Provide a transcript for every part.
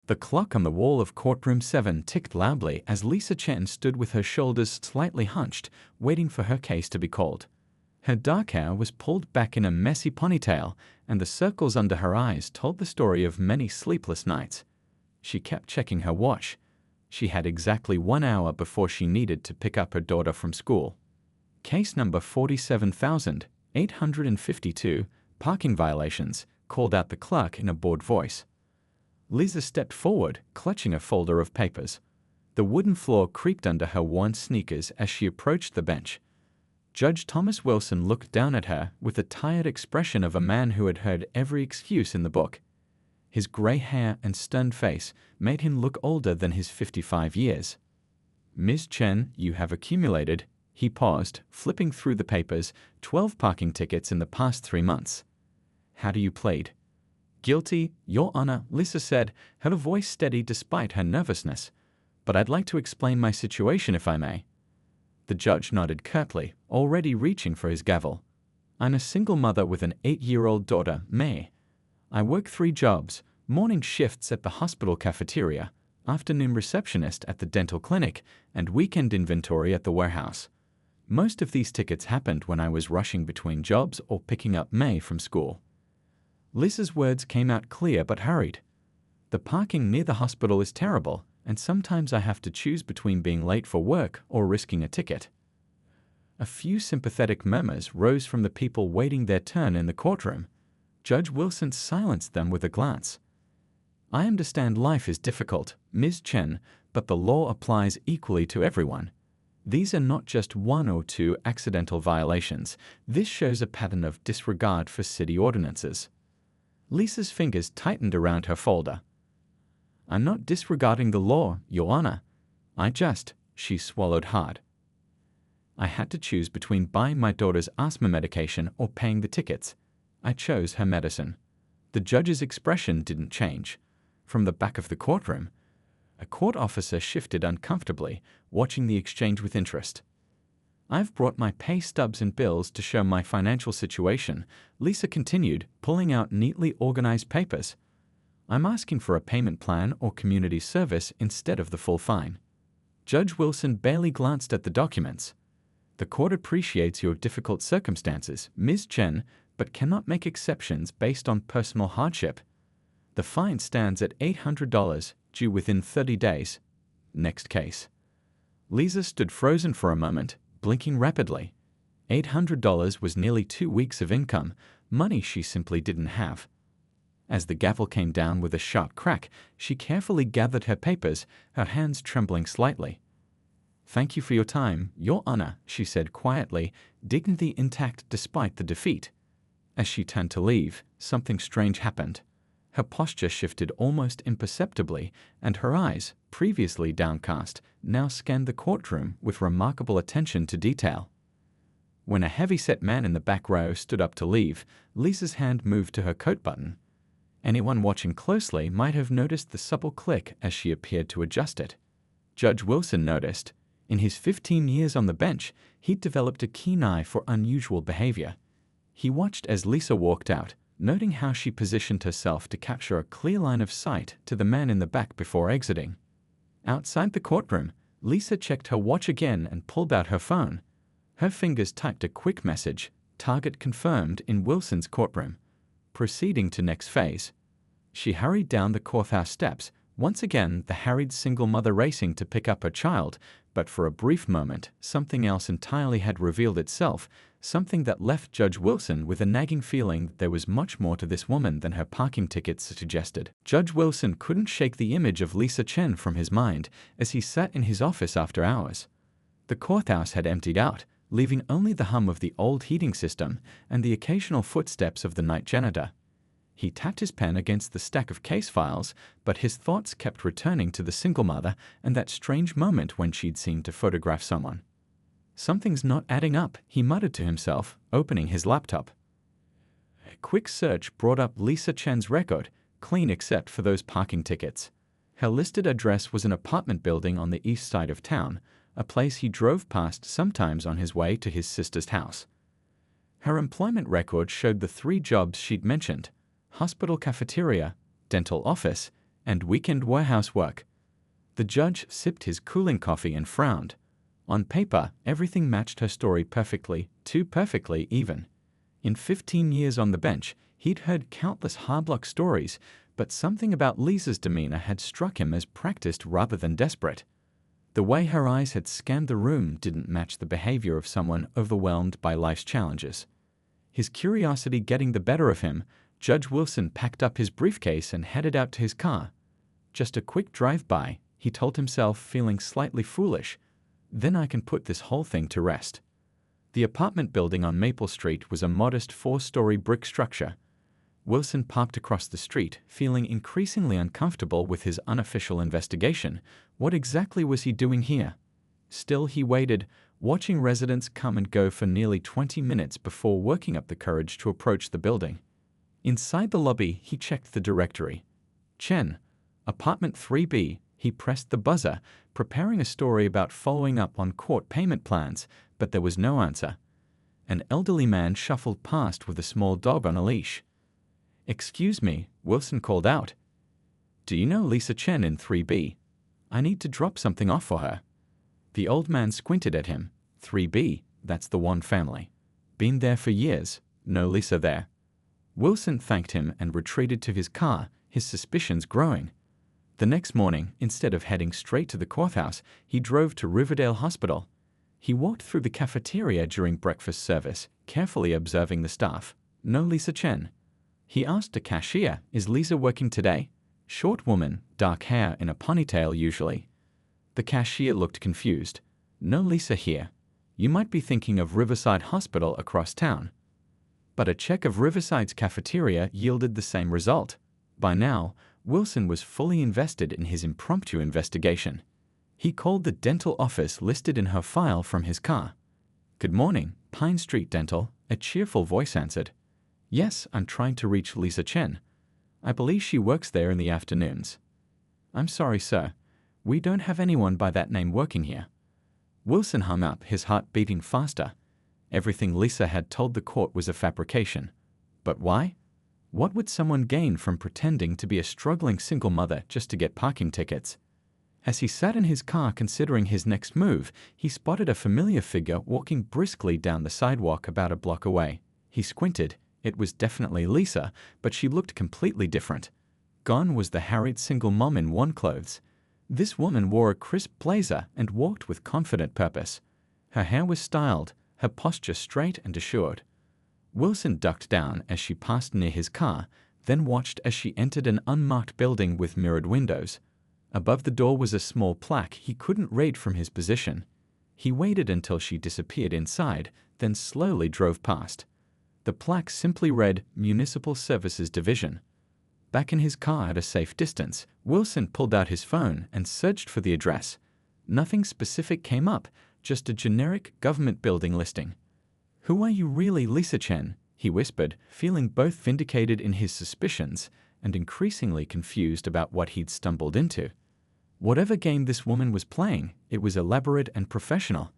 The clock on the wall of courtroom 7 ticked loudly as Lisa Chen stood with her shoulders slightly hunched, waiting for her case to be called. Her dark hair was pulled back in a messy ponytail, and the circles under her eyes told the story of many sleepless nights. She kept checking her watch. She had exactly 1 hour before she needed to pick up her daughter from school. Case number 47,852, parking violations, called out the clerk in a bored voice. Lisa stepped forward, clutching a folder of papers. The wooden floor creaked under her worn sneakers as she approached the bench. Judge Thomas Wilson looked down at her with the tired expression of a man who had heard every excuse in the book. His gray hair and stern face made him look older than his 55 years. "Ms. Chen, you have accumulated," he paused, flipping through the papers, 12 parking tickets in the past 3 months. "How do you plead?" "Guilty, Your Honor," Lisa said, her voice steady despite her nervousness. "But I'd like to explain my situation if I may." The judge nodded curtly, already reaching for his gavel. "I'm a single mother with an 8-year-old daughter, May. I work 3 jobs, morning shifts at the hospital cafeteria, afternoon receptionist at the dental clinic, and weekend inventory at the warehouse. Most of these tickets happened when I was rushing between jobs or picking up May from school." Lisa's words came out clear but hurried. "The parking near the hospital is terrible, and sometimes I have to choose between being late for work or risking a ticket." A few sympathetic murmurs rose from the people waiting their turn in the courtroom. Judge Wilson silenced them with a glance. "I understand life is difficult, Ms. Chen, but the law applies equally to everyone. These are not just 1 or 2 accidental violations. This shows a pattern of disregard for city ordinances." Lisa's fingers tightened around her folder. "I'm not disregarding the law, Your Honor. She swallowed hard. "I had to choose between buying my daughter's asthma medication or paying the tickets. I chose her medicine." The judge's expression didn't change. From the back of the courtroom, a court officer shifted uncomfortably, watching the exchange with interest. "I've brought my pay stubs and bills to show my financial situation," Lisa continued, pulling out neatly organized papers. "I'm asking for a payment plan or community service instead of the full fine." Judge Wilson barely glanced at the documents. "The court appreciates your difficult circumstances, Ms. Chen, but cannot make exceptions based on personal hardship. The fine stands at $800, due within 30 days. Next case." Lisa stood frozen for a moment, blinking rapidly. $800 was nearly 2 weeks of income, money she simply didn't have. As the gavel came down with a sharp crack, she carefully gathered her papers, her hands trembling slightly. "Thank you for your time, Your Honor," she said quietly, dignity intact despite the defeat. As she turned to leave, something strange happened. Her posture shifted almost imperceptibly, and her eyes, previously downcast, now scanned the courtroom with remarkable attention to detail. When a heavy-set man in the back row stood up to leave, Lisa's hand moved to her coat button. Anyone watching closely might have noticed the supple click as she appeared to adjust it. Judge Wilson noticed. In his 15 years on the bench, he'd developed a keen eye for unusual behavior. He watched as Lisa walked out, noting how she positioned herself to capture a clear line of sight to the man in the back before exiting. Outside the courtroom, Lisa checked her watch again and pulled out her phone. Her fingers typed a quick message, "Target confirmed in Wilson's courtroom." Proceeding to next phase. She hurried down the courthouse steps, once again the harried single mother racing to pick up her child, but for a brief moment, something else entirely had revealed itself, something that left Judge Wilson with a nagging feeling that there was much more to this woman than her parking tickets suggested. Judge Wilson couldn't shake the image of Lisa Chen from his mind as he sat in his office after hours. The courthouse had emptied out, leaving only the hum of the old heating system and the occasional footsteps of the night janitor. He tapped his pen against the stack of case files, but his thoughts kept returning to the single mother and that strange moment when she'd seemed to photograph someone. "Something's not adding up," he muttered to himself, opening his laptop. A quick search brought up Lisa Chen's record, clean except for those parking tickets. Her listed address was an apartment building on the east side of town, a place he drove past sometimes on his way to his sister's house. Her employment record showed the 3 jobs she'd mentioned: hospital cafeteria, dental office, and weekend warehouse work. The judge sipped his cooling coffee and frowned. On paper, everything matched her story perfectly, too perfectly even. In 15 years on the bench, he'd heard countless hard-luck stories, but something about Lisa's demeanor had struck him as practiced rather than desperate. The way her eyes had scanned the room didn't match the behavior of someone overwhelmed by life's challenges. His curiosity getting the better of him, Judge Wilson packed up his briefcase and headed out to his car. Just a quick drive-by, he told himself, feeling slightly foolish. Then I can put this whole thing to rest. The apartment building on Maple Street was a modest 4-story brick structure. Wilson parked across the street, feeling increasingly uncomfortable with his unofficial investigation. What exactly was he doing here? Still, he waited, watching residents come and go for nearly 20 minutes before working up the courage to approach the building. Inside the lobby, he checked the directory. Chen, apartment 3B. He pressed the buzzer, preparing a story about following up on court payment plans, but there was no answer. An elderly man shuffled past with a small dog on a leash. "Excuse me," Wilson called out. "Do you know Lisa Chen in 3B? I need to drop something off for her." The old man squinted at him. 3B, that's the one family. Been there for years, no Lisa there. Wilson thanked him and retreated to his car, his suspicions growing. The next morning, instead of heading straight to the courthouse, he drove to Riverdale Hospital. He walked through the cafeteria during breakfast service, carefully observing the staff. No Lisa Chen. He asked a cashier, "Is Lisa working today?" Short woman, dark hair in a ponytail usually. The cashier looked confused. "No Lisa here. You might be thinking of Riverside Hospital across town." But a check of Riverside's cafeteria yielded the same result. By now, Wilson was fully invested in his impromptu investigation. He called the dental office listed in her file from his car. "Good morning, Pine Street Dental," a cheerful voice answered. "Yes, I'm trying to reach Lisa Chen. I believe she works there in the afternoons." "I'm sorry, sir. We don't have anyone by that name working here." Wilson hung up, his heart beating faster. Everything Lisa had told the court was a fabrication. But why? What would someone gain from pretending to be a struggling single mother just to get parking tickets? As he sat in his car considering his next move, he spotted a familiar figure walking briskly down the sidewalk about a block away. He squinted. It was definitely Lisa, but she looked completely different. Gone was the harried single mom in one clothes. This woman wore a crisp blazer and walked with confident purpose. Her hair was styled, her posture straight and assured. Wilson ducked down as she passed near his car, then watched as she entered an unmarked building with mirrored windows. Above the door was a small plaque he couldn't read from his position. He waited until she disappeared inside, then slowly drove past. The plaque simply read, "Municipal Services Division." Back in his car at a safe distance, Wilson pulled out his phone and searched for the address. Nothing specific came up, just a generic government building listing. "Who are you really, Lisa Chen?" he whispered, feeling both vindicated in his suspicions and increasingly confused about what he'd stumbled into. Whatever game this woman was playing, it was elaborate and professional,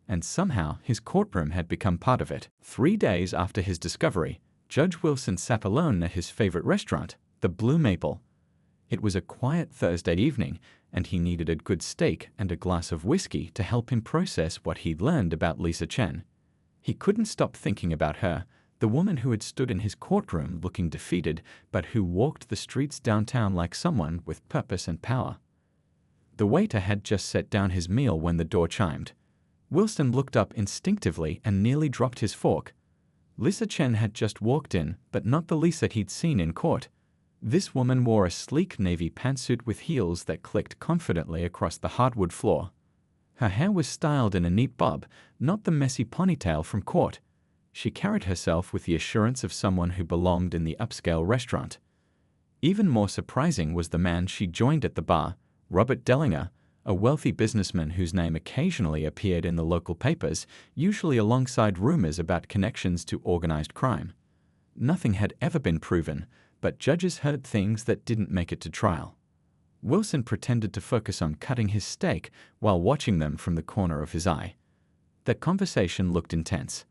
and somehow his courtroom had become part of it. 3 days after his discovery, Judge Wilson sat alone at his favorite restaurant, the Blue Maple. It was a quiet Thursday evening, and he needed a good steak and a glass of whiskey to help him process what he'd learned about Lisa Chen. He couldn't stop thinking about her, the woman who had stood in his courtroom looking defeated, but who walked the streets downtown like someone with purpose and power. The waiter had just set down his meal when the door chimed. Wilson looked up instinctively and nearly dropped his fork. Lisa Chen had just walked in, but not the Lisa he'd seen in court. This woman wore a sleek navy pantsuit with heels that clicked confidently across the hardwood floor. Her hair was styled in a neat bob, not the messy ponytail from court. She carried herself with the assurance of someone who belonged in the upscale restaurant. Even more surprising was the man she joined at the bar, Robert Dellinger, a wealthy businessman whose name occasionally appeared in the local papers, usually alongside rumors about connections to organized crime. Nothing had ever been proven, but judges heard things that didn't make it to trial. Wilson pretended to focus on cutting his steak while watching them from the corner of his eye. Their conversation looked intense.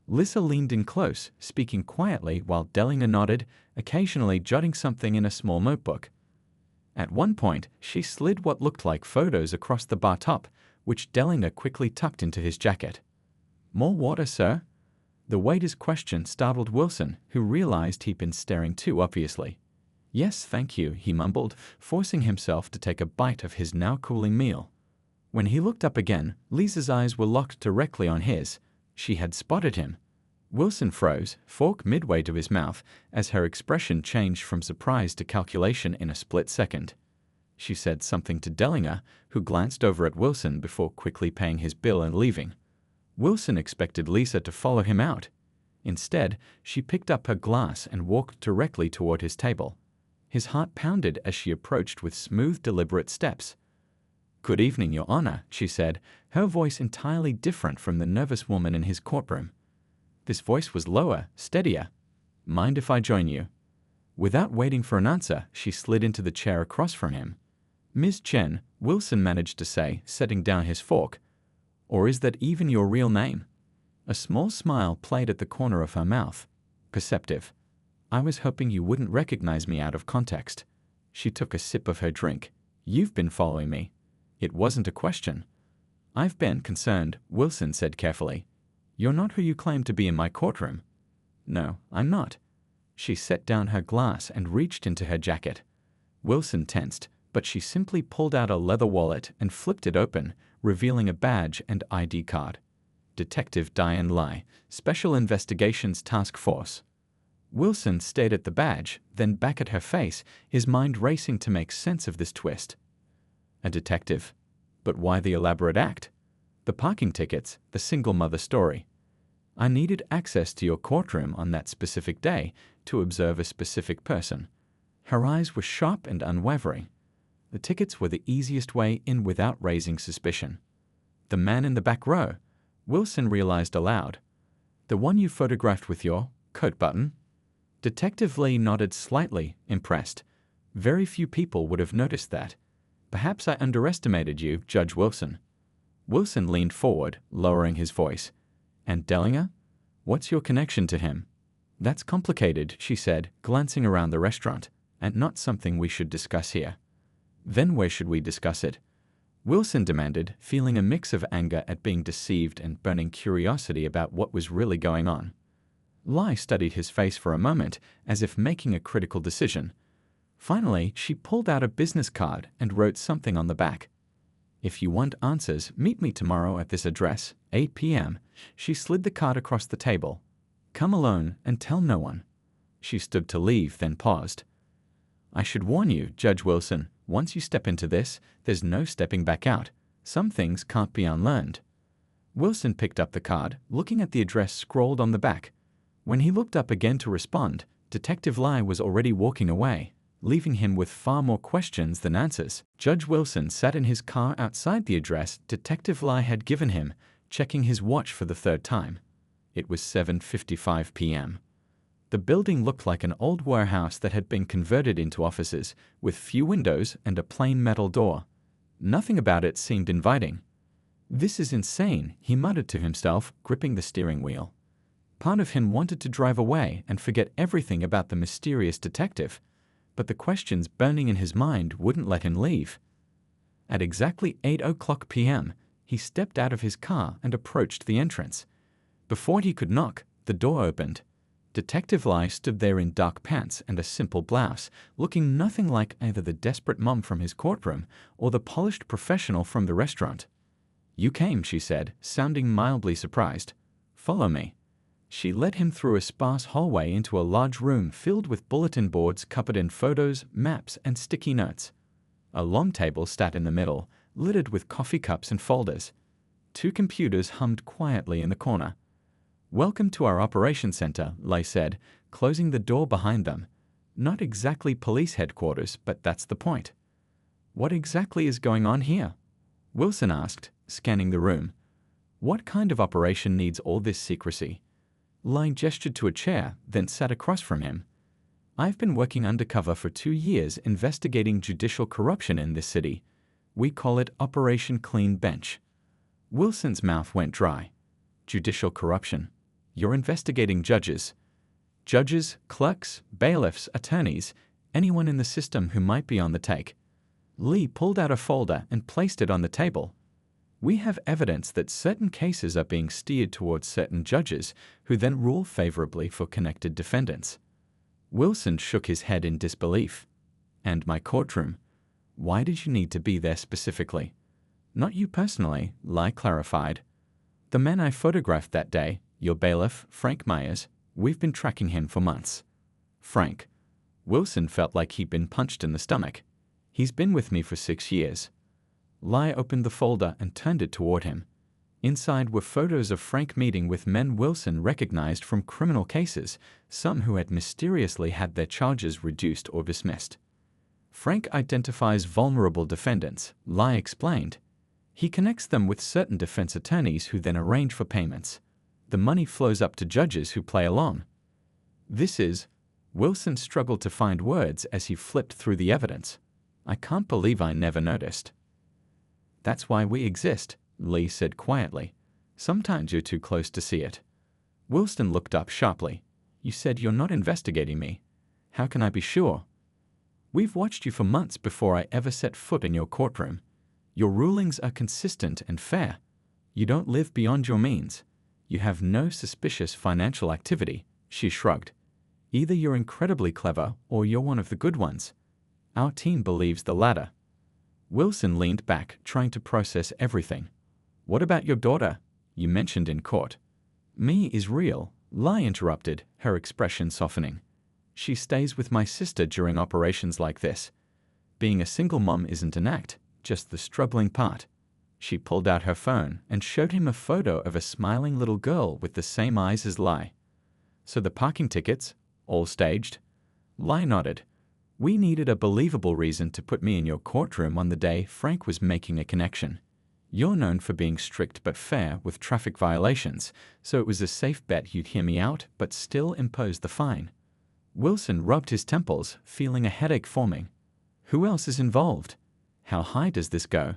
Lisa leaned in close, speaking quietly while Dellinger nodded, occasionally jotting something in a small notebook. At one point, she slid what looked like photos across the bar top, which Dellinger quickly tucked into his jacket. "More water, sir?" The waiter's question startled Wilson, who realized he'd been staring too obviously. "Yes, thank you," he mumbled, forcing himself to take a bite of his now cooling meal. When he looked up again, Lisa's eyes were locked directly on his. She had spotted him. Wilson froze, fork midway to his mouth, as her expression changed from surprise to calculation in a split second. She said something to Dellinger, who glanced over at Wilson before quickly paying his bill and leaving. Wilson expected Lisa to follow him out. Instead, she picked up her glass and walked directly toward his table. His heart pounded as she approached with smooth, deliberate steps. "Good evening, Your Honor," she said, her voice entirely different from the nervous woman in his courtroom. This voice was lower, steadier. "Mind if I join you?" Without waiting for an answer, she slid into the chair across from him. "Ms. Chen," Wilson managed to say, setting down his fork. "Or is that even your real name?" A small smile played at the corner of her mouth. Perceptive. "I was hoping you wouldn't recognize me out of context." She took a sip of her drink. "You've been following me." It wasn't a question. "I've been concerned," Wilson said carefully. "You're not who you claim to be in my courtroom." "No, I'm not." She set down her glass and reached into her jacket. Wilson tensed, but she simply pulled out a leather wallet and flipped it open, revealing a badge and ID card. Detective Diane Lai, Special Investigations Task Force. Wilson stared at the badge, then back at her face, his mind racing to make sense of this twist. A detective. But why the elaborate act? The parking tickets, the single mother story. "I needed access to your courtroom on that specific day to observe a specific person." Her eyes were sharp and unwavering. The tickets were the easiest way in without raising suspicion. "The man in the back row," Wilson realized aloud. "The one you photographed with your coat button?" Detective Lee nodded slightly, impressed. "Very few people would have noticed that. Perhaps I underestimated you, Judge Wilson." Wilson leaned forward, lowering his voice. "And Dellinger? What's your connection to him?" "That's complicated," she said, glancing around the restaurant, "and not something we should discuss here." "Then where should we discuss it?" Wilson demanded, feeling a mix of anger at being deceived and burning curiosity about what was really going on. Lai studied his face for a moment, as if making a critical decision. Finally, she pulled out a business card and wrote something on the back. "If you want answers, meet me tomorrow at this address, 8 p.m. She slid the card across the table. "Come alone and tell no one." She stood to leave, then paused. "I should warn you, Judge Wilson, once you step into this, there's no stepping back out. Some things can't be unlearned." Wilson picked up the card, looking at the address scrawled on the back. When he looked up again to respond, Detective Lai was already walking away, leaving him with far more questions than answers. Judge Wilson sat in his car outside the address Detective Lai had given him, checking his watch for the third time. It was 7:55 p.m. The building looked like an old warehouse that had been converted into offices, with few windows and a plain metal door. Nothing about it seemed inviting. "This is insane," he muttered to himself, gripping the steering wheel. Part of him wanted to drive away and forget everything about the mysterious detective, but the questions burning in his mind wouldn't let him leave. At exactly 8:00 p.m., he stepped out of his car and approached the entrance. Before he could knock, the door opened. Detective Lai stood there in dark pants and a simple blouse, looking nothing like either the desperate mom from his courtroom or the polished professional from the restaurant. "You came," she said, sounding mildly surprised. "Follow me." She led him through a sparse hallway into a large room filled with bulletin boards covered in photos, maps, and sticky notes. A long table sat in the middle, littered with coffee cups and folders. 2 computers hummed quietly in the corner. "Welcome to our operations center," Lai said, closing the door behind them. "Not exactly police headquarters, but that's the point." "What exactly is going on here?" Wilson asked, scanning the room. "What kind of operation needs all this secrecy?" Lai gestured to a chair, then sat across from him. "I've been working undercover for 2 years investigating judicial corruption in this city. We call it Operation Clean Bench." Wilson's mouth went dry. "Judicial corruption? You're investigating judges." "Judges, clerks, bailiffs, attorneys, anyone in the system who might be on the take. Lee pulled out a folder and placed it on the table. We have evidence that certain cases are being steered towards certain judges who then rule favorably for connected defendants. Wilson shook his head in disbelief. And my courtroom? Why did you need to be there specifically? Not you personally, Lee clarified. The man I photographed that day, your bailiff, Frank Myers, we've been tracking him for months. Frank. Wilson felt like he'd been punched in the stomach. He's been with me for 6 years. Lee opened the folder and turned it toward him. Inside were photos of Frank meeting with men Wilson recognized from criminal cases, some who had mysteriously had their charges reduced or dismissed. Frank identifies vulnerable defendants, Lee explained. He connects them with certain defense attorneys who then arrange for payments. The money flows up to judges who play along. This is... Wilson struggled to find words as he flipped through the evidence. I can't believe I never noticed. That's why we exist, Lee said quietly. Sometimes you're too close to see it. Wilson looked up sharply. You said you're not investigating me. How can I be sure? We've watched you for months before I ever set foot in your courtroom. Your rulings are consistent and fair. You don't live beyond your means. You have no suspicious financial activity, she shrugged. Either you're incredibly clever or you're one of the good ones. Our team believes the latter. Wilson leaned back, trying to process everything. What about your daughter? You mentioned in court. Me is real, Lee interrupted, her expression softening. She stays with my sister during operations like this. Being a single mom isn't an act, just the struggling part. She pulled out her phone and showed him a photo of a smiling little girl with the same eyes as Lee. So the parking tickets, all staged? Lee nodded. We needed a believable reason to put me in your courtroom on the day Frank was making a connection. You're known for being strict but fair with traffic violations, so it was a safe bet you'd hear me out but still impose the fine. Wilson rubbed his temples, feeling a headache forming. Who else is involved? How high does this go?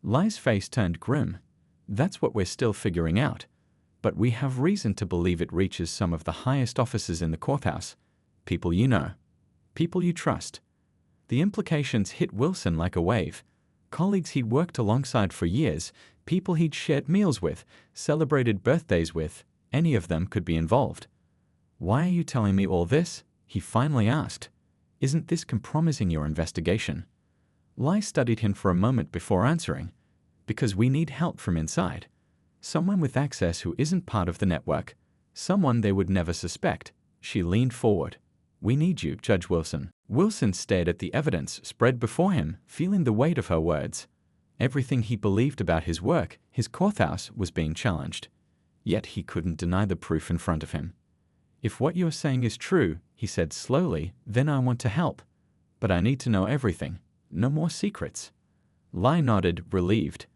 Lee's face turned grim. That's what we're still figuring out. But we have reason to believe it reaches some of the highest officers in the courthouse. People you know. People you trust. The implications hit Wilson like a wave. Colleagues he'd worked alongside for years, people he'd shared meals with, celebrated birthdays with, any of them could be involved. Why are you telling me all this? He finally asked. Isn't this compromising your investigation? Lee studied him for a moment before answering. Because we need help from inside. Someone with access who isn't part of the network. Someone they would never suspect. She leaned forward. We need you, Judge Wilson. Wilson stared at the evidence spread before him, feeling the weight of her words. Everything he believed about his work, his courthouse, was being challenged. Yet he couldn't deny the proof in front of him. If what you're saying is true, he said slowly, then I want to help. But I need to know everything. No more secrets. Lee nodded, relieved.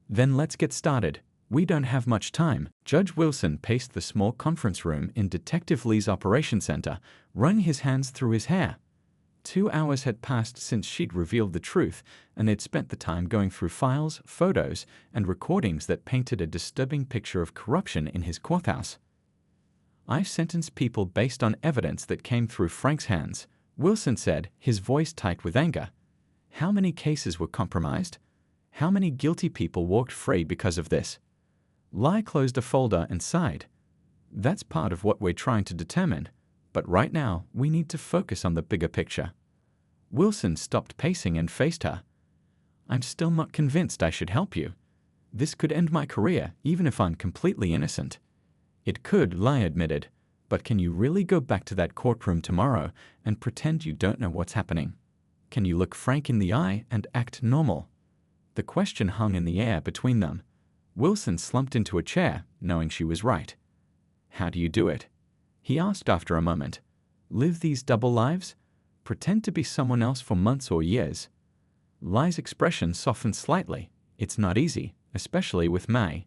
Then let's get started. We don't have much time. Judge Wilson paced the small conference room in Detective Lee's operation center, running his hands through his hair. 2 hours had passed since she'd revealed the truth, and they'd spent the time going through files, photos, and recordings that painted a disturbing picture of corruption in his courthouse. I've sentenced people based on evidence that came through Frank's hands, Wilson said, his voice tight with anger. How many cases were compromised? How many guilty people walked free because of this? Lee closed a folder and sighed. That's part of what we're trying to determine, but right now we need to focus on the bigger picture. Wilson stopped pacing and faced her. I'm still not convinced I should help you. This could end my career, even if I'm completely innocent. It could, Lee admitted, but can you really go back to that courtroom tomorrow and pretend you don't know what's happening? Can you look Frank in the eye and act normal? The question hung in the air between them. Wilson slumped into a chair, knowing she was right. How do you do it? He asked after a moment. Live these double lives? Pretend to be someone else for months or years? Lee's expression softened slightly. It's not easy, especially with May.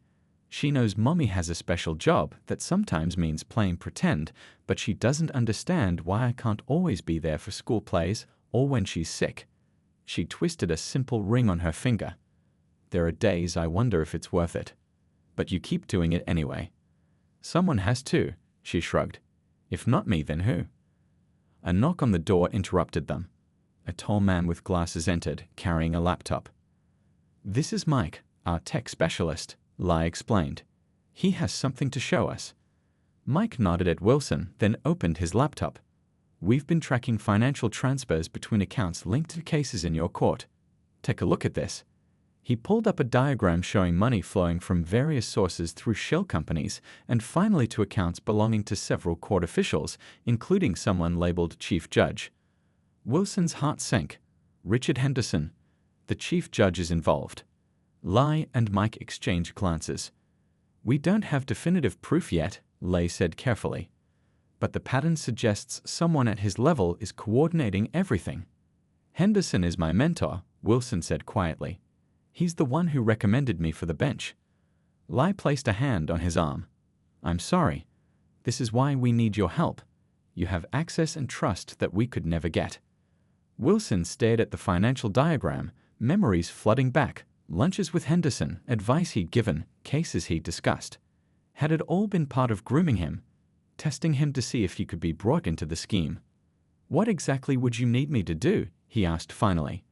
She knows Mommy has a special job that sometimes means playing pretend, but she doesn't understand why I can't always be there for school plays or when she's sick. She twisted a simple ring on her finger. There are days I wonder if it's worth it. But you keep doing it anyway. Someone has to, she shrugged. If not me, then who? A knock on the door interrupted them. A tall man with glasses entered, carrying a laptop. "This is Mike, our tech specialist," Lai explained. "He has something to show us." Mike nodded at Wilson, then opened his laptop. "We've been tracking financial transfers between accounts linked to cases in your court. Take a look at this." He pulled up a diagram showing money flowing from various sources through shell companies and finally to accounts belonging to several court officials, including someone labeled Chief Judge. Wilson's heart sank. "Richard Henderson. The Chief Judge is involved." Lai and Mike exchanged glances. "We don't have definitive proof yet," Lai said carefully. "But the pattern suggests someone at his level is coordinating everything." "Henderson is my mentor," Wilson said quietly. "He's the one who recommended me for the bench." Lai placed a hand on his arm. "I'm sorry. This is why we need your help. You have access and trust that we could never get." Wilson stared at the financial diagram, memories flooding back, lunches with Henderson, advice he'd given, cases he'd discussed. Had it all been part of grooming him, testing him to see if he could be brought into the scheme? "What exactly would you need me to do?" he asked finally.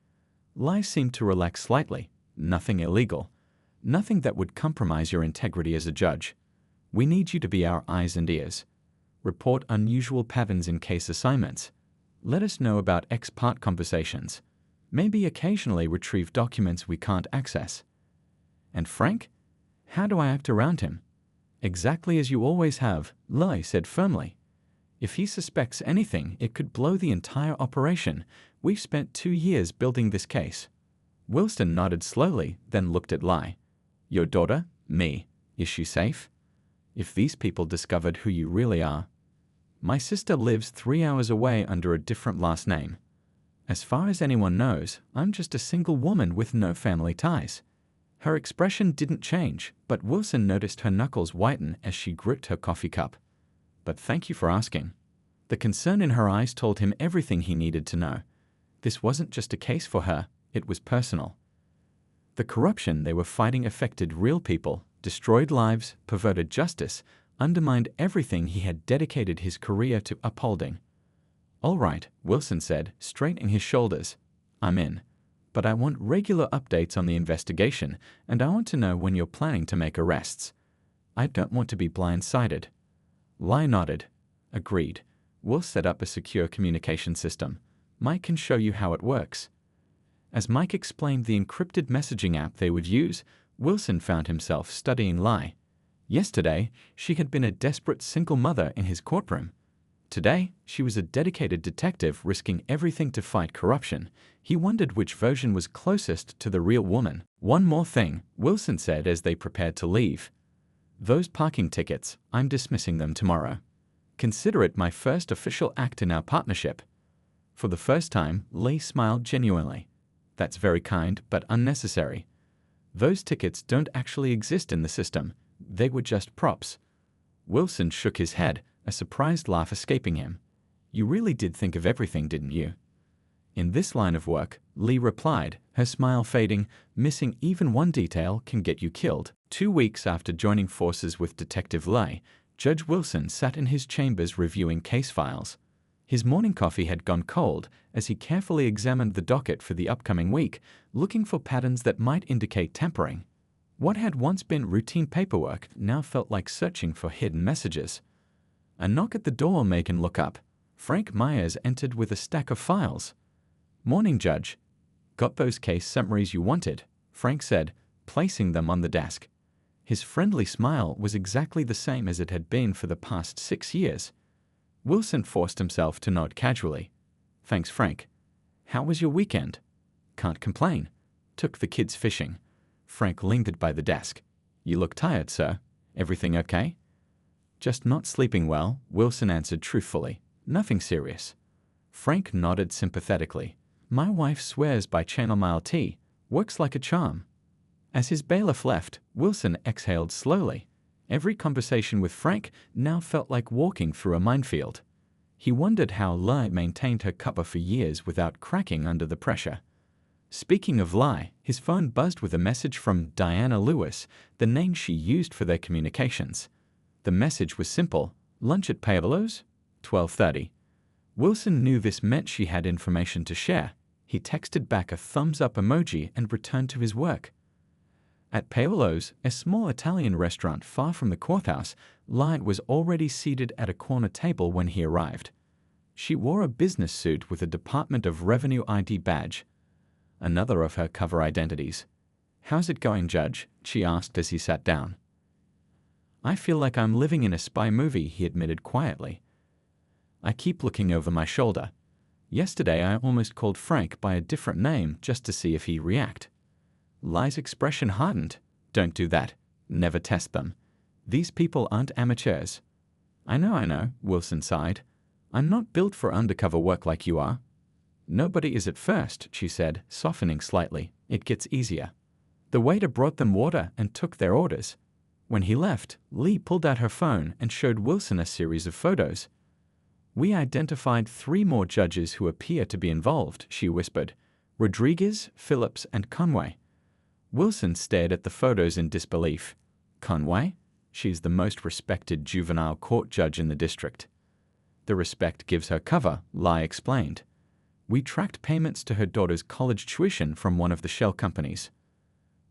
Lai seemed to relax slightly. "Nothing illegal. Nothing that would compromise your integrity as a judge. We need you to be our eyes and ears. Report unusual patterns in case assignments. Let us know about ex parte conversations. Maybe occasionally retrieve documents we can't access." "And Frank? How do I act around him?" "Exactly as you always have," Lai said firmly. "If he suspects anything, it could blow the entire operation. We've spent 2 years building this case." Wilson nodded slowly, then looked at Lai. "Your daughter? Me. Is she safe? If these people discovered who you really are..." "My sister lives 3 hours away under a different last name. As far as anyone knows, I'm just a single woman with no family ties." Her expression didn't change, but Wilson noticed her knuckles whiten as she gripped her coffee cup. "But thank you for asking." The concern in her eyes told him everything he needed to know. This wasn't just a case for her, it was personal. The corruption they were fighting affected real people, destroyed lives, perverted justice, undermined everything he had dedicated his career to upholding. "All right," Wilson said, straightening his shoulders. "I'm in. But I want regular updates on the investigation, and I want to know when you're planning to make arrests. I don't want to be blindsided." Lai nodded. "Agreed. We'll set up a secure communication system. Mike can show you how it works." As Mike explained the encrypted messaging app they would use, Wilson found himself studying Lai. Yesterday, she had been a desperate single mother in his courtroom. Today, she was a dedicated detective risking everything to fight corruption. He wondered which version was closest to the real woman. "One more thing," Wilson said as they prepared to leave. "Those parking tickets, I'm dismissing them tomorrow. Consider it my first official act in our partnership." For the first time, Lee smiled genuinely. "That's very kind, but unnecessary. Those tickets don't actually exist in the system. They were just props." Wilson shook his head, a surprised laugh escaping him. "You really did think of everything, didn't you?" "In this line of work," Lee replied, her smile fading, "missing even one detail can get you killed." 2 weeks after joining forces with Detective Lai, Judge Wilson sat in his chambers reviewing case files. His morning coffee had gone cold as he carefully examined the docket for the upcoming week, looking for patterns that might indicate tampering. What had once been routine paperwork now felt like searching for hidden messages. A knock at the door made him look up. Frank Myers entered with a stack of files. "Morning, Judge. Got those case summaries you wanted," Frank said, placing them on the desk. His friendly smile was exactly the same as it had been for the past 6 years. Wilson forced himself to nod casually. "Thanks, Frank. How was your weekend?" "Can't complain. Took the kids fishing." Frank lingered by the desk. "You look tired, sir. Everything okay?" "Just not sleeping well," Wilson answered truthfully. "Nothing serious." Frank nodded sympathetically. "My wife swears by chamomile tea. Works like a charm." As his bailiff left, Wilson exhaled slowly. Every conversation with Frank now felt like walking through a minefield. He wondered how Lai maintained her cuppa for years without cracking under the pressure. Speaking of Lai, his phone buzzed with a message from Diana Lewis, the name she used for their communications. The message was simple: "Lunch at Paolo's? 12:30. Wilson knew this meant she had information to share. He texted back a thumbs-up emoji and returned to his work. At Paolo's, a small Italian restaurant far from the courthouse, Lai was already seated at a corner table when he arrived. She wore a business suit with a Department of Revenue ID badge, another of her cover identities. "How's it going, Judge?" she asked as he sat down. "I feel like I'm living in a spy movie," he admitted quietly. "I keep looking over my shoulder. Yesterday I almost called Frank by a different name just to see if he'd react." Lai's expression hardened. "Don't do that. Never test them. These people aren't amateurs." I know," Wilson sighed. "I'm not built for undercover work like you are." "Nobody is at first," she said, softening slightly. "It gets easier." The waiter brought them water and took their orders. When he left, Lee pulled out her phone and showed Wilson a series of photos. "We identified 3 more judges who appear to be involved," she whispered. "Rodriguez, Phillips, and Conway." Wilson stared at the photos in disbelief. "Conway? She's the most respected juvenile court judge in the district." "The respect gives her cover," Lai explained. "We tracked payments to her daughter's college tuition from one of the shell companies."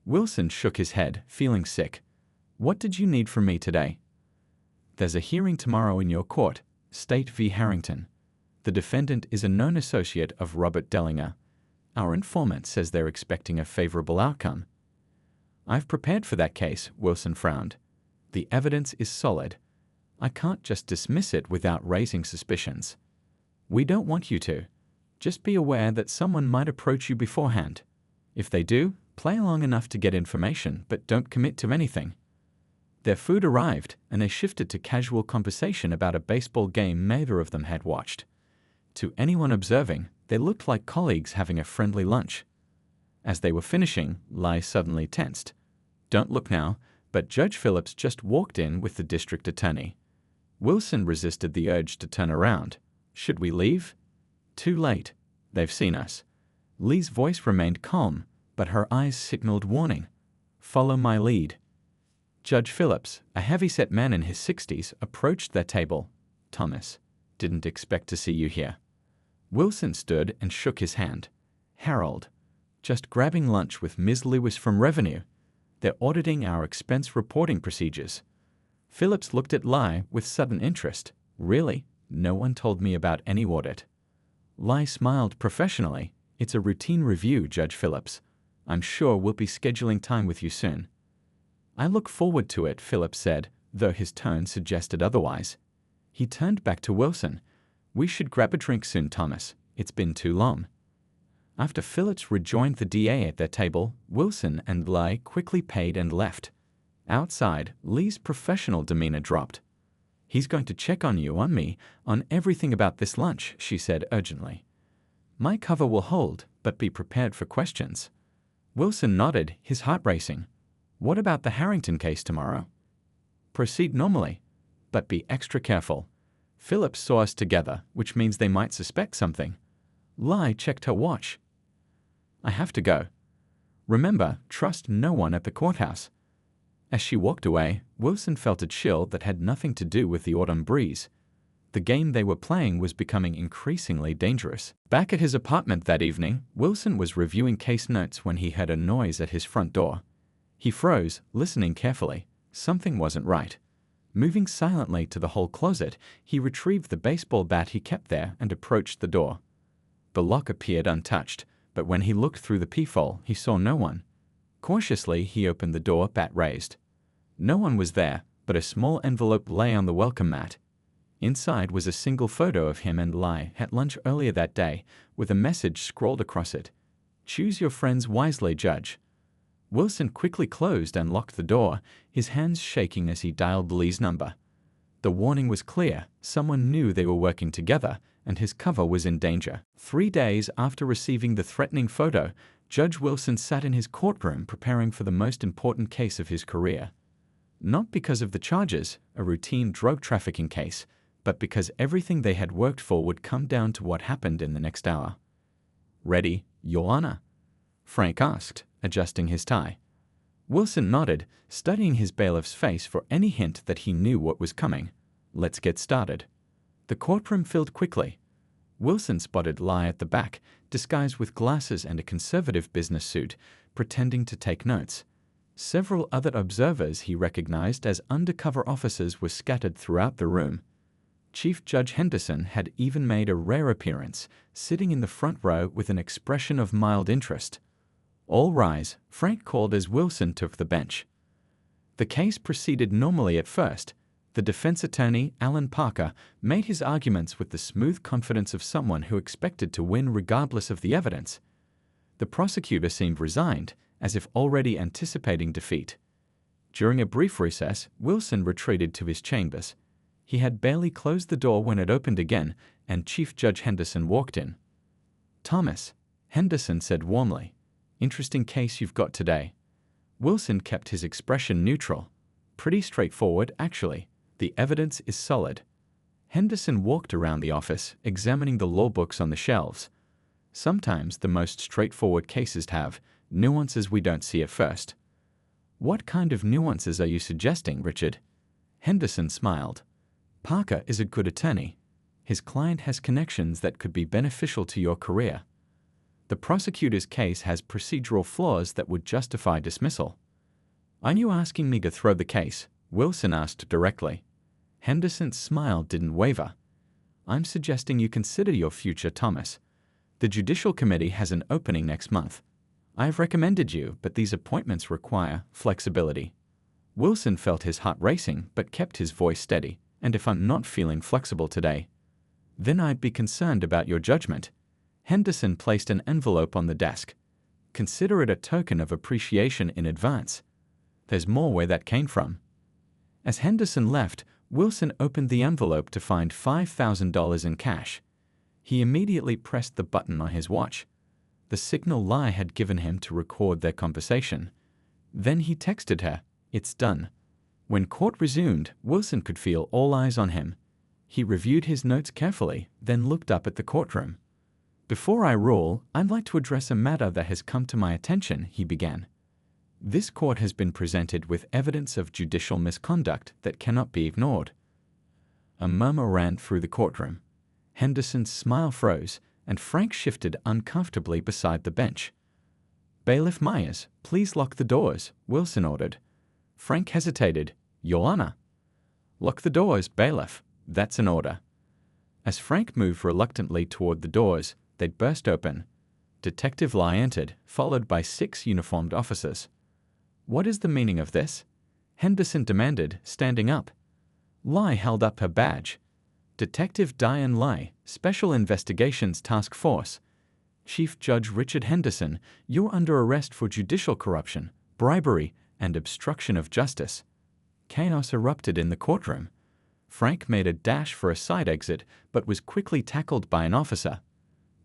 Wilson shook his head, feeling sick. "What did you need from me today?" "There's a hearing tomorrow in your court, State v. Harrington. The defendant is a known associate of Robert Dellinger. Our informant says they're expecting a favorable outcome." "I've prepared for that case," Wilson frowned. "The evidence is solid. I can't just dismiss it without raising suspicions." "We don't want you to. Just be aware that someone might approach you beforehand. If they do, play along enough to get information, but don't commit to anything." Their food arrived, and they shifted to casual conversation about a baseball game neither of them had watched. To anyone observing, they looked like colleagues having a friendly lunch. As they were finishing, Lai suddenly tensed. "Don't look now, but Judge Phillips just walked in with the district attorney." Wilson resisted the urge to turn around. "Should we leave?" "Too late. They've seen us." Lee's voice remained calm, but her eyes signaled warning. "Follow my lead." Judge Phillips, a heavy-set man in his 60s, approached their table. "Thomas, didn't expect to see you here." Wilson stood and shook his hand. "Harold, just grabbing lunch with Ms. Lewis from Revenue. They're auditing our expense reporting procedures." Phillips looked at Lai with sudden interest. "Really? No one told me about any audit." Lai smiled professionally. "It's a routine review, Judge Phillips. I'm sure we'll be scheduling time with you soon." "I look forward to it," Phillips said, though his tone suggested otherwise. He turned back to Wilson. "We should grab a drink soon, Thomas. It's been too long." After Phillips rejoined the DA at their table, Wilson and Lai quickly paid and left. Outside, Lee's professional demeanor dropped. "He's going to check on you, on me, on everything about this lunch," she said urgently. "My cover will hold, but be prepared for questions." Wilson nodded, his heart racing. "What about the Harrington case tomorrow?" "Proceed normally, but be extra careful. Phillips saw us together, which means they might suspect something." Lai checked her watch. "I have to go. Remember, trust no one at the courthouse." As she walked away, Wilson felt a chill that had nothing to do with the autumn breeze. The game they were playing was becoming increasingly dangerous. Back at his apartment that evening, Wilson was reviewing case notes when he heard a noise at his front door. He froze, listening carefully. Something wasn't right. Moving silently to the hall closet, he retrieved the baseball bat he kept there and approached the door. The lock appeared untouched, but when he looked through the peephole, he saw no one. Cautiously, he opened the door, bat raised. No one was there, but a small envelope lay on the welcome mat. Inside was a single photo of him and Lai at lunch earlier that day, with a message scrawled across it. "Choose your friends wisely, Judge." Wilson quickly closed and locked the door, his hands shaking as he dialed Lee's number. The warning was clear. Someone knew they were working together, and his cover was in danger. 3 days after receiving the threatening photo, Judge Wilson sat in his courtroom preparing for the most important case of his career. Not because of the charges, a routine drug trafficking case, but because everything they had worked for would come down to what happened in the next hour. "Ready, Your Honor?" Frank asked, adjusting his tie. Wilson nodded, studying his bailiff's face for any hint that he knew what was coming. "Let's get started." The courtroom filled quickly. Wilson spotted Lai at the back, disguised with glasses and a conservative business suit, pretending to take notes. Several other observers he recognized as undercover officers were scattered throughout the room. Chief Judge Henderson had even made a rare appearance, sitting in the front row with an expression of mild interest. "All rise," Frank called as Wilson took the bench. The case proceeded normally at first. The defense attorney, Alan Parker, made his arguments with the smooth confidence of someone who expected to win regardless of the evidence. The prosecutor seemed resigned, as if already anticipating defeat. During a brief recess, Wilson retreated to his chambers. He had barely closed the door when it opened again, and Chief Judge Henderson walked in. "Thomas," Henderson said warmly, "interesting case you've got today." Wilson kept his expression neutral. "Pretty straightforward, actually. The evidence is solid." Henderson walked around the office, examining the law books on the shelves. "Sometimes the most straightforward cases have nuances we don't see at first." "What kind of nuances are you suggesting, Richard?" Henderson smiled. "Parker is a good attorney. His client has connections that could be beneficial to your career. The prosecutor's case has procedural flaws that would justify dismissal." "Are you asking me to throw the case?" Wilson asked directly. Henderson's smile didn't waver. "I'm suggesting you consider your future, Thomas. The Judicial Committee has an opening next month. I've recommended you, but these appointments require flexibility." Wilson felt his heart racing but kept his voice steady. "And if I'm not feeling flexible today, then I'd be concerned about your judgment." Henderson placed an envelope on the desk. "Consider it a token of appreciation in advance. There's more where that came from." As Henderson left, Wilson opened the envelope to find $5,000 in cash. He immediately pressed the button on his watch. The signal Lai had given him to record their conversation. Then he texted her, "It's done." When court resumed, Wilson could feel all eyes on him. He reviewed his notes carefully, then looked up at the courtroom. "Before I rule, I'd like to address a matter that has come to my attention," he began. "This court has been presented with evidence of judicial misconduct that cannot be ignored." A murmur ran through the courtroom. Henderson's smile froze, and Frank shifted uncomfortably beside the bench. "Bailiff Myers, please lock the doors," Wilson ordered. Frank hesitated. "Your Honor." "Lock the doors, bailiff. That's an order." As Frank moved reluctantly toward the doors, they burst open. Detective Lai entered, followed by 6 uniformed officers. "What is the meaning of this?" Henderson demanded, standing up. Lai held up her badge. "Detective Diane Lai, Special Investigations Task Force. Chief Judge Richard Henderson, you're under arrest for judicial corruption, bribery, and obstruction of justice." Chaos erupted in the courtroom. Frank made a dash for a side exit, but was quickly tackled by an officer.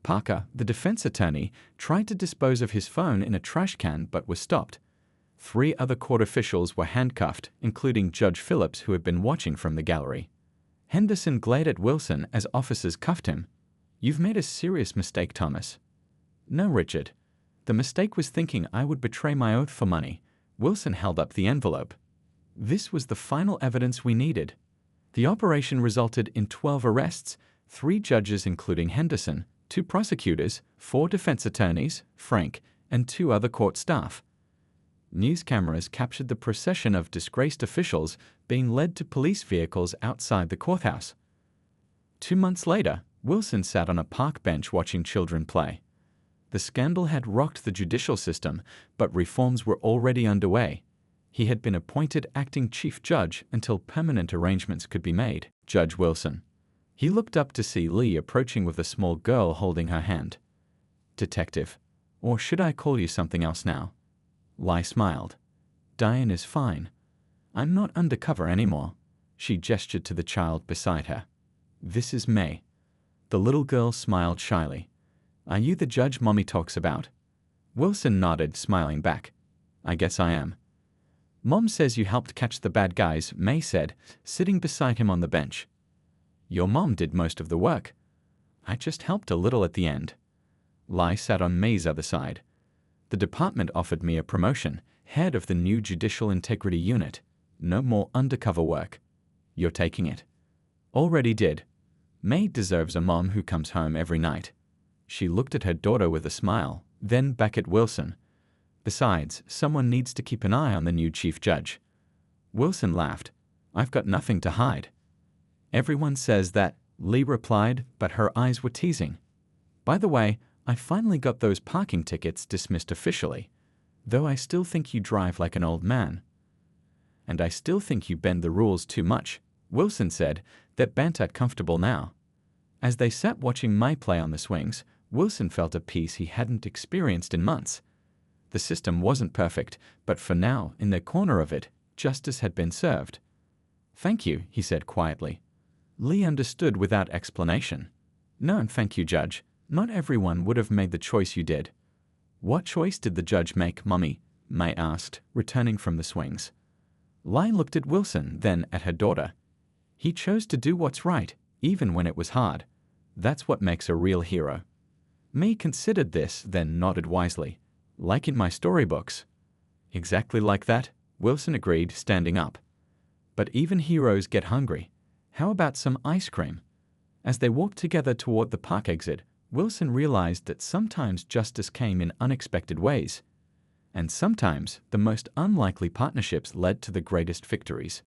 Parker, the defense attorney, tried to dispose of his phone in a trash can but was stopped. 3 other court officials were handcuffed, including Judge Phillips, who had been watching from the gallery. Henderson glared at Wilson as officers cuffed him. "You've made a serious mistake, Thomas." "No, Richard. The mistake was thinking I would betray my oath for money." Wilson held up the envelope. "This was the final evidence we needed." The operation resulted in 12 arrests, 3 judges including Henderson, 2 prosecutors, 4 defense attorneys, Frank, and 2 other court staff. News cameras captured the procession of disgraced officials being led to police vehicles outside the courthouse. 2 months later, Wilson sat on a park bench watching children play. The scandal had rocked the judicial system, but reforms were already underway. He had been appointed acting chief judge until permanent arrangements could be made. Judge Wilson. He looked up to see Lee approaching with a small girl holding her hand. "Detective, or should I call you something else now?" Lai smiled. "Diane is fine. I'm not undercover anymore." She gestured to the child beside her. "This is May." The little girl smiled shyly. "Are you the judge Mommy talks about?" Wilson nodded, smiling back. "I guess I am." "Mom says you helped catch the bad guys," May said, sitting beside him on the bench. "Your mom did most of the work. I just helped a little at the end." Lai sat on May's other side. "The department offered me a promotion, head of the new Judicial Integrity Unit. No more undercover work. You're taking it." "Already did." May deserves a mom who comes home every night. She looked at her daughter with a smile, then back at Wilson. Besides, someone needs to keep an eye on the new chief judge. Wilson laughed. I've got nothing to hide. Everyone says that, Lee replied, but her eyes were teasing. By the way, I finally got those parking tickets dismissed officially, though I still think you drive like an old man. And I still think you bend the rules too much, Wilson said, that bantered comfortable now. As they sat watching May play on the swings, Wilson felt a peace he hadn't experienced in months. The system wasn't perfect, but for now, in their corner of it, justice had been served. Thank you, he said quietly. Lee understood without explanation. No, thank you, Judge. Not everyone would have made the choice you did. What choice did the judge make, Mummy? May asked, returning from the swings. Lee looked at Wilson, then at her daughter. He chose to do what's right, even when it was hard. That's what makes a real hero. May considered this, then nodded wisely. Like in my storybooks. Exactly like that, Wilson agreed, standing up. But even heroes get hungry. How about some ice cream? As they walked together toward the park exit, Wilson realized that sometimes justice came in unexpected ways. And sometimes the most unlikely partnerships led to the greatest victories.